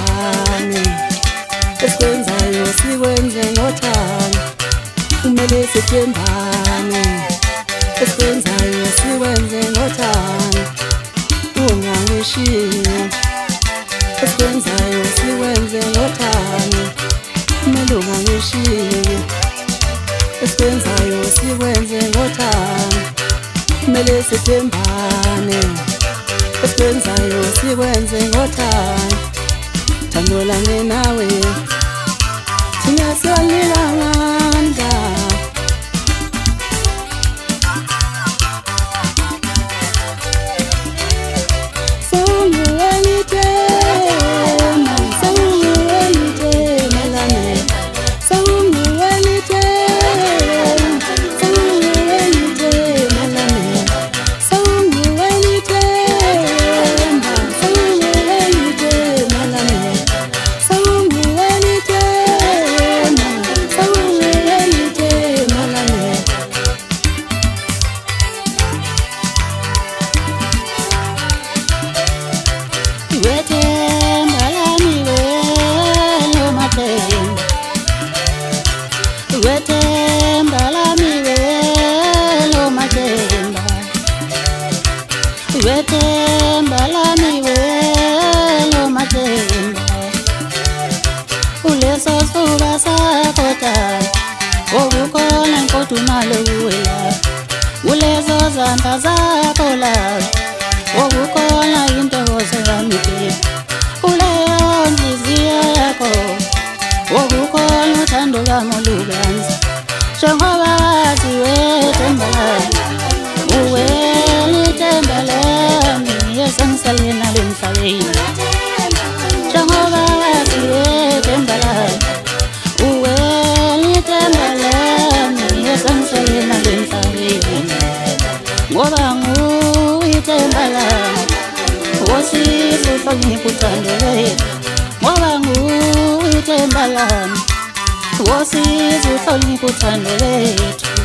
sithembane, esikwenzayo sikwenze ngothando. Kumele sithembane, esikwenzayo sikwenze ngothando. Ungangishiya, esikwenzayo sikwenze ngothando. Kumele ungangishiya, esikwenzayo sikwenze ngothando. Kumele sithembane, esikwenzayo sikwenze ngothando. Thando lami nawe thina siyalilanga. Ulezo zandla zakho la okukhona into ozami kuleyo nhliziyo yakho okukhona uthando lwami olubanzi njengoba waziwe themba uwe lithemba lami esengisalile nalo emhlabeni njengoba waziwe themba lami uwe lithemba lami esengisalile nalo emhlabeni ngoba nguyithemba lami wosizo hlonipha uthando lwethu ngoba nguyithemba lami wosizo hlonipha uthando lwethu.